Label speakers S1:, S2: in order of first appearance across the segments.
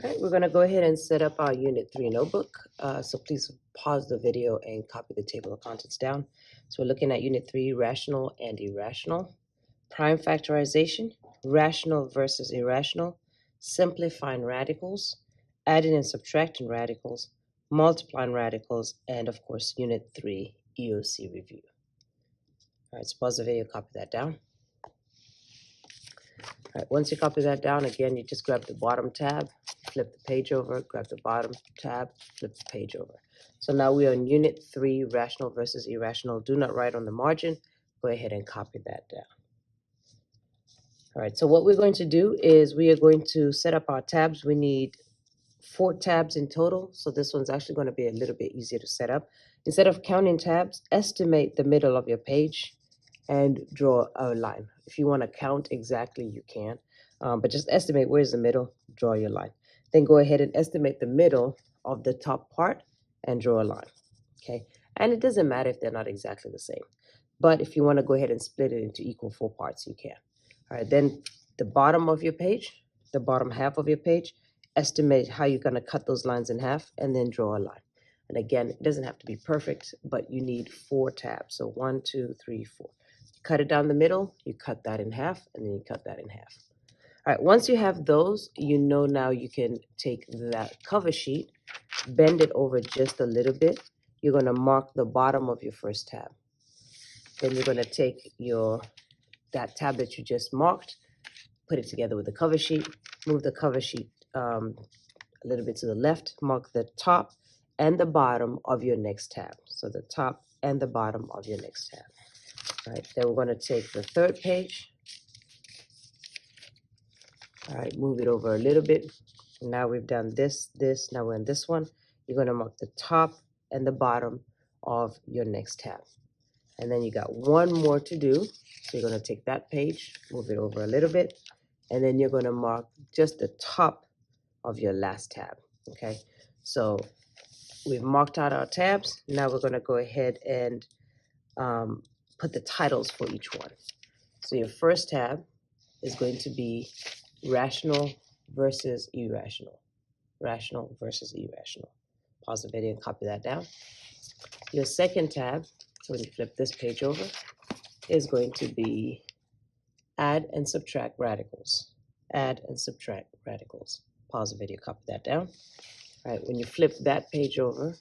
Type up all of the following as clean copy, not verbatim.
S1: All right, we're going to go ahead and set up our Unit 3 notebook. So please pause the video and copy the table of contents down. So we're looking at Unit 3, rational and irrational, prime factorization, rational versus irrational, simplifying radicals, adding and subtracting radicals, multiplying radicals, and of course, Unit 3 EOC review. All right, so pause the video, copy that down. All right, once you copy that down, again, you just grab the bottom tab, flip the page over, grab the bottom tab, flip the page over. So now we are in Unit 3, rational versus irrational. Do not write on the margin. Go ahead and copy that down. All right, so what we're going to do is we are going to set up our tabs. We need 4 tabs in total, so this one's actually going to be a little bit easier to set up. Instead of counting tabs, estimate the middle of your page and draw a line. If you want to count exactly, you can, but just estimate where's the middle, draw your line. Then go ahead and estimate the middle of the top part and draw a line, okay? And it doesn't matter if they're not exactly the same, but if you want to go ahead and split it into equal 4 parts, you can. All right, then the bottom of your page, the bottom half of your page, estimate how you're going to cut those lines in half and then draw a line. And again, it doesn't have to be perfect, but you need 4 tabs. So 1, 2, 3, 4. Cut it down the middle, you cut that in half, and then you cut that in half. All right, once you have those, you know now you can take that cover sheet, bend it over just a little bit. You're going to mark the bottom of your first tab. Then you're going to take that tab that you just marked, put it together with the cover sheet, move the cover sheet a little bit to the left, mark the top and the bottom of your next tab. So the top and the bottom of your next tab. All right, then we're going to take the third page. All right, move it over a little bit. Now we've done this. Now we're in this one. You're going to mark the top and the bottom of your next tab. And then you got one more to do. So you're going to take that page, move it over a little bit, and then you're going to mark just the top of your last tab, okay? So we've marked out our tabs. Now we're going to go ahead and put the titles for each one. So your first tab is going to be rational versus irrational. Rational versus irrational. Pause the video and copy that down. Your second tab, so when you flip this page over, is going to be add and subtract radicals. Add and subtract radicals. Pause the video, copy that down. All right, when you flip that page over,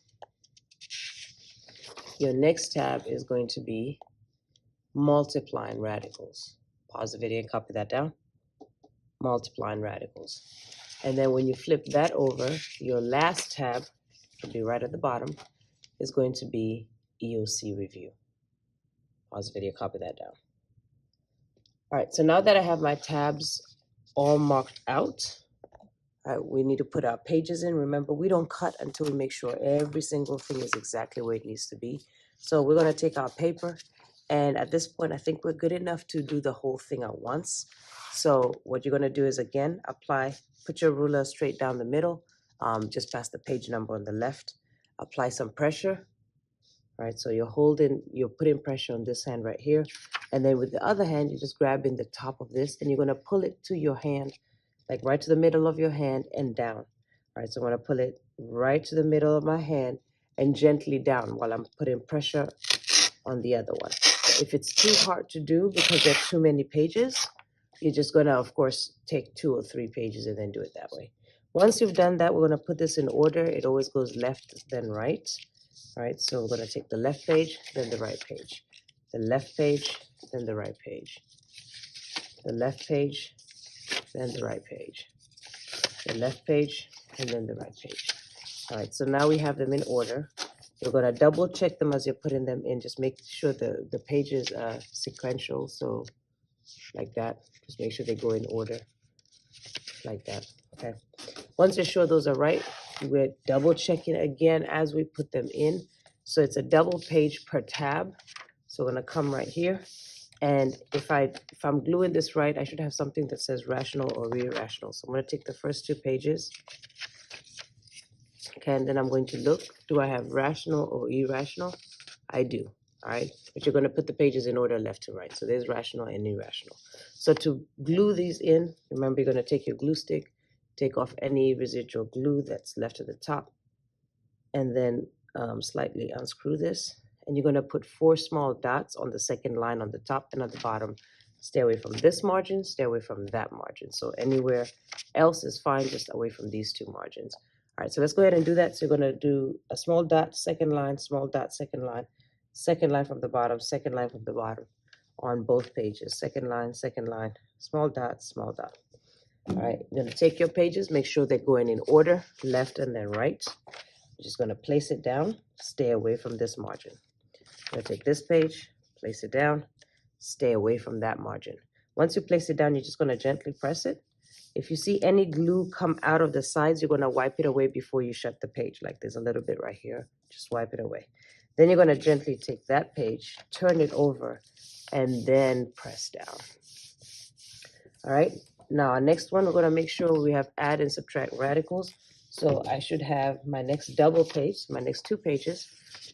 S1: your next tab is going to be multiplying radicals. Pause the video and copy that down. Multiplying radicals. And then when you flip that over, your last tab, will be right at the bottom, is going to be EOC review. Pause the video, copy that down. All right, so now that I have my tabs all marked out, we need to put our pages in. Remember, we don't cut until we make sure every single thing is exactly where it needs to be. So we're going to take our paper, and at this point, I think we're good enough to do the whole thing at once. So what you're going to do is, again, put your ruler straight down the middle, just past the page number on the left. Apply some pressure. All right, so you're putting pressure on this hand right here. And then with the other hand, you're just grabbing the top of this, and you're going to pull it to your hand, like right to the middle of your hand and down. All right, so I'm going to pull it right to the middle of my hand and gently down while I'm putting pressure on the other one. If it's too hard to do because there are too many pages, you're just going to, of course, take 2 or 3 pages and then do it that way. Once you've done that, we're going to put this in order. It always goes left, then right. All right, so we're going to take the left page, then the right page. The left page, then the right page. The left page, then the right page. The left page, and then the right page. All right, so now we have them in order. You're going to double check them as you're putting them in. Just make sure the pages are sequential, so like that. Just make sure they go in order, like that, okay? Once you're sure those are right, we're double checking again as we put them in. So it's a double page per tab. So we're going to come right here. And if I'm gluing this right, I should have something that says rational or irrational. So I'm going to take the first 2 pages. Okay, and then I'm going to look, do I have rational or irrational? I do, all right? But you're going to put the pages in order left to right. So there's rational and irrational. So to glue these in, remember you're going to take your glue stick, take off any residual glue that's left at the top, and then slightly unscrew this. And you're going to put 4 small dots on the second line on the top and on the bottom. Stay away from this margin, stay away from that margin. So anywhere else is fine, just away from these 2 margins. All right, so let's go ahead and do that. So you're going to do a small dot, second line, small dot, second line from the bottom, second line from the bottom on both pages. Second line, small dot, small dot. All right, you're going to take your pages, make sure they're going in order, left and then right. You're just going to place it down, stay away from this margin. I'm going to take this page, place it down, stay away from that margin. Once you place it down, you're just going to gently press it. If you see any glue come out of the sides, you're going to wipe it away before you shut the page. Like there's a little bit right here. Just wipe it away. Then you're going to gently take that page, turn it over, and then press down. All right. Now, our next one, we're going to make sure we have add and subtract radicals. So I should have my next double page, my next 2 pages.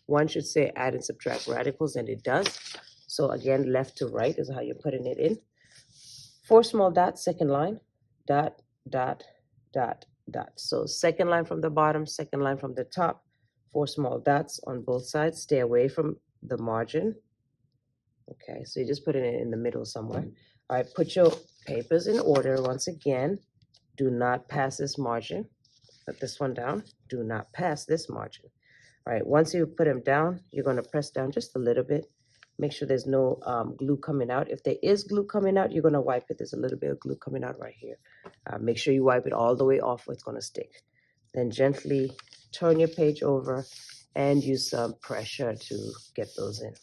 S1: One should say add and subtract radicals, and it does. So again, left to right is how you're putting it in. 4 small dots, second line, dot, dot, dot, dot. So second line from the bottom, second line from the top, 4 small dots on both sides. Stay away from the margin. Okay, so you're just putting it in the middle somewhere. All right, put your papers in order once again. Do not pass this margin. Put this one down. Do not pass this margin. All right, once you put them down, you're going to press down just a little bit. Make sure there's no glue coming out. If there is glue coming out, you're going to wipe it. There's a little bit of glue coming out right here. Make sure you wipe it all the way off or it's going to stick. Then gently turn your page over and use some pressure to get those in.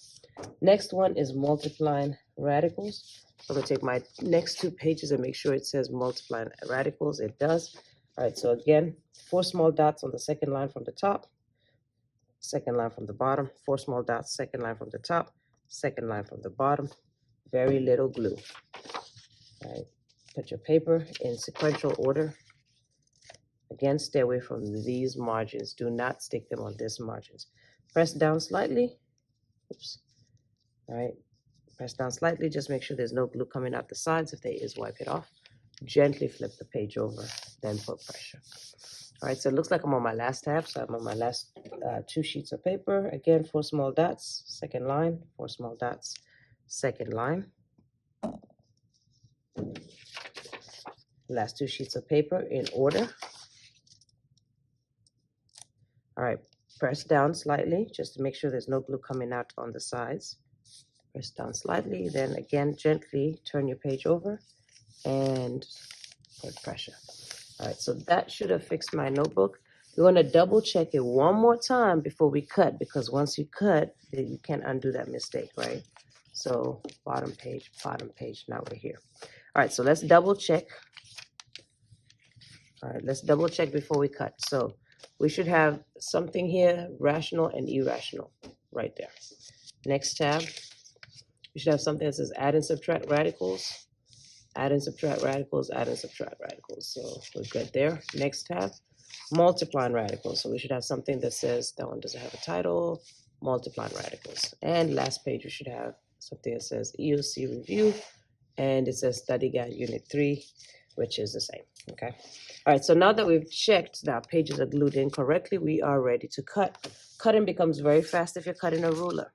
S1: Next one is multiplying radicals. So I'm going to take my next 2 pages and make sure it says multiplying radicals. It does. All right, so again, 4 small dots on the second line from the top, second line from the bottom, 4 small dots, second line from the top, second line from the bottom, very little glue. All right, put your paper in sequential order. Again, stay away from these margins. Do not stick them on these margins. Press down slightly. Oops. All right, press down slightly. Just make sure there's no glue coming out the sides. If there is, wipe it off. Gently flip the page over, then put pressure. All right, so it looks like I'm on my last tab. So I'm on my last 2 sheets of paper. Again, 4 small dots, second line, 4 small dots, second line. Last 2 sheets of paper in order. All right, press down slightly just to make sure there's no glue coming out on the sides. Press down slightly, then again, gently turn your page over and put pressure. All right, so that should have fixed my notebook. We want to double check it one more time before we cut, because once you cut, then you can't undo that mistake, right? So bottom page, now we're here. All right, so let's double check. All right, let's double check before we cut. So we should have something here, rational and irrational, right there. Next tab, we should have something that says add and subtract radicals. Add and subtract radicals, add and subtract radicals. So we're good there. Next tab, multiplying radicals. So we should have something that says, that one doesn't have a title, multiplying radicals. And last page, we should have something that says EOC review, and it says study guide unit 3, which is the same, okay? All right, so now that we've checked that our pages are glued in correctly, we are ready to cut. Cutting becomes very fast if you're cutting a ruler.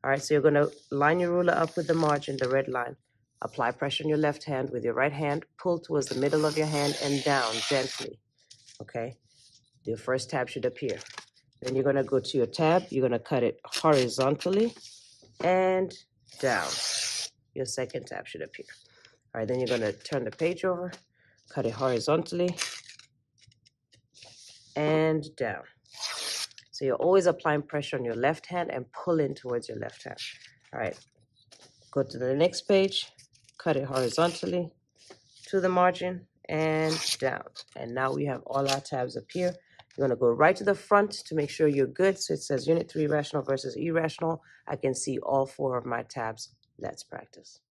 S1: All right, so you're gonna line your ruler up with the margin, the red line. Apply pressure on your left hand with your right hand, pull towards the middle of your hand and down gently, okay? Your first tab should appear. Then you're gonna go to your tab, you're gonna cut it horizontally and down. Your second tab should appear. All right, then you're gonna turn the page over, cut it horizontally and down. So you're always applying pressure on your left hand and pulling towards your left hand. All right, go to the next page, cut it horizontally to the margin and down. And now we have all our tabs appear. You're gonna go right to the front to make sure you're good. So it says Unit 3 rational versus irrational. I can see all 4 of my tabs. Let's practice.